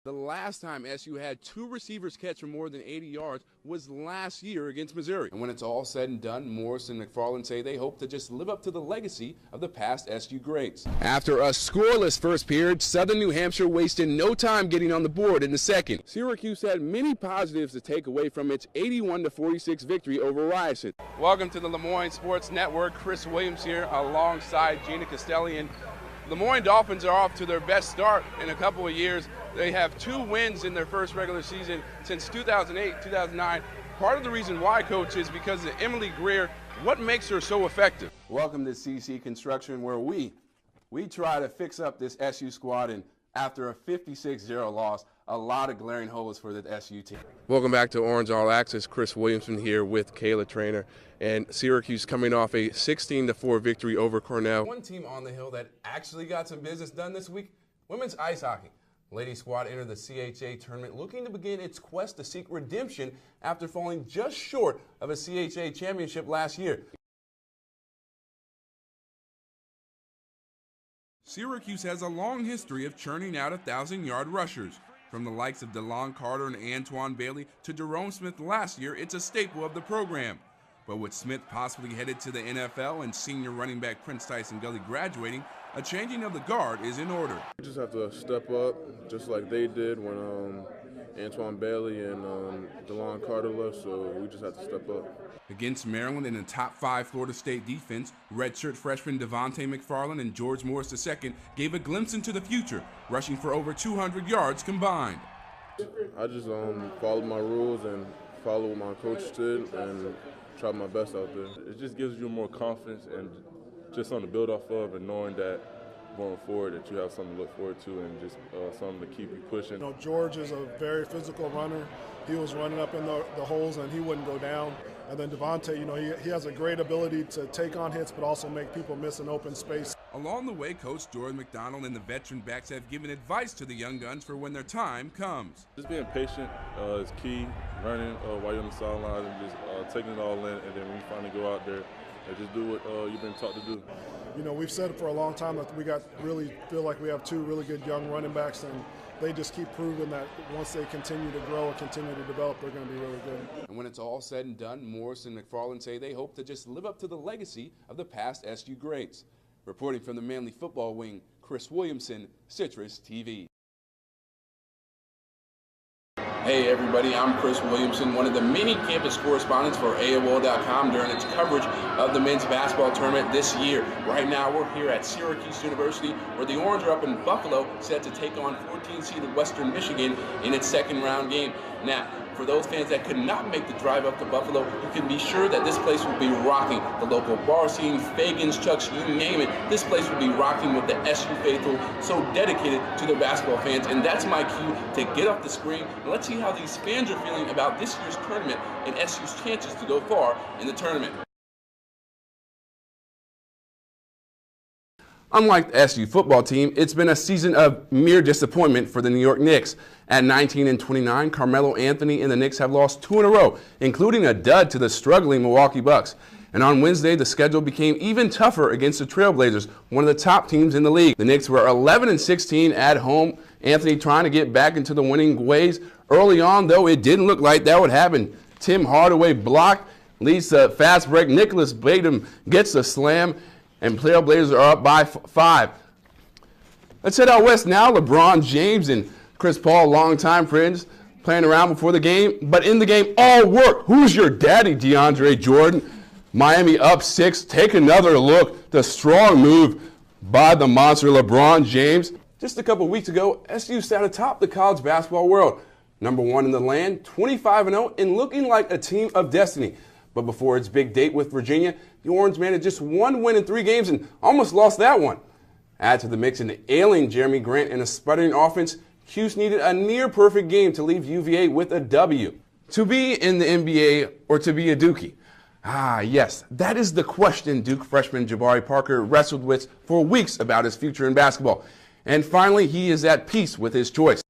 The last time SU had two receivers catch for more than 80 yards was last year against Missouri. And when it's all said and done, Morris and McFarland say they hope to just live up to the legacy of the past SU greats. After a scoreless first period, Southern New Hampshire wasted no time getting on the board in the second. Syracuse had many positives to take away from its 81-46 victory over Ryerson. Welcome to the Le Moyne Sports Network. Chris Williams here alongside Gina Castellian. Le Moyne Dolphins are off to their best start in a couple of years. They have 2 wins in their first regular season since 2008, 2009. Part of the reason why, Coach, is because of Emily Greer. What makes her so effective? Welcome to CC Construction, where we try to fix up this SU squad, and after a 56-0 loss, a lot of glaring holes for the SU team. Welcome back to Orange All Access. Chris Williamson here with Kayla Trainer, and Syracuse coming off a 16-4 victory over Cornell. One team on the Hill that actually got some business done this week, women's ice hockey. Ladies squad entered the CHA tournament looking to begin its quest to seek redemption after falling just short of a CHA championship last year. Syracuse has a long history of churning out 1,000-yard rushers. From the likes of DeLon Carter and Antoine Bailey to Jerome Smith last year, it's a staple of the program. But with Smith possibly headed to the NFL and senior running back Prince Tyson Gully graduating, a changing of the guard is in order. We just have to step up, just like they did when Antoine Bailey and DeLon Carter left, so we just have to step up. Against Maryland in the top 5 Florida State defense, redshirt freshmen Devontae McFarland and George Morris II gave a glimpse into the future, rushing for over 200 yards combined. I just followed my rules and followed what my coach did and tried my best out there. It just gives you more confidence and just something to build off of, and knowing that going forward that you have something to look forward to and just something to keep you pushing. You know, George is a very physical runner. He was running up in the holes and he wouldn't go down. And then Devontae, you know, he has a great ability to take on hits but also make people miss an open space. Along the way, Coach Jordan McDonald and the veteran backs have given advice to the young guns for when their time comes. Just being patient is key, learning while you're on the sideline and just taking it all in, and then when you finally go out there, just do what you've been taught to do. You know, we've said for a long time that we really feel like we have 2 really good young running backs, and they just keep proving that once they continue to grow and continue to develop, they're going to be really good. And when it's all said and done, Morris and McFarland say they hope to just live up to the legacy of the past SU greats. Reporting from the Manly football wing, Chris Williamson, Citrus TV. Hey everybody, I'm Chris Williamson, one of the many campus correspondents for AOL.com during its coverage of the men's basketball tournament this year. Right now we're here at Syracuse University, where the Orange are up in Buffalo, set to take on 14-seeded Western Michigan in its second round game. Now, for those fans that could not make the drive up to Buffalo, you can be sure that this place will be rocking. The local bar scene, Fagans, Chucks, you name it, this place will be rocking with the SU faithful so dedicated to their basketball fans. And that's my cue to get off the screen and let's see how these fans are feeling about this year's tournament and SU's chances to go far in the tournament. Unlike the SU football team, it's been a season of mere disappointment for the New York Knicks. At 19-29, Carmelo Anthony and the Knicks have lost 2 in a row, including a dud to the struggling Milwaukee Bucks. And on Wednesday, the schedule became even tougher against the Trailblazers, one of the top teams in the league. The Knicks were 11-16 at home. Anthony trying to get back into the winning ways. Early on, though, it didn't look like that would happen. Tim Hardaway blocked, leads to a fast break. Nicholas Batum gets a slam, and Trailblazers are up by 5. Let's head out west now. LeBron James and Chris Paul, longtime friends, playing around before the game, but in the game, all work. Who's your daddy, DeAndre Jordan? Miami up 6. Take another look. The strong move by the monster LeBron James. Just a couple weeks ago, SU sat atop the college basketball world. Number 1 in the land, 25-0, and looking like a team of destiny. But before its big date with Virginia, the Orange man had just 1 win in 3 games and almost lost that one. Add to the mix an ailing Jeremy Grant and a sputtering offense, Cuse needed a near-perfect game to leave UVA with a W. To be in the NBA or to be a Dookie? Ah, yes, that is the question Duke freshman Jabari Parker wrestled with for weeks about his future in basketball. And finally, he is at peace with his choice.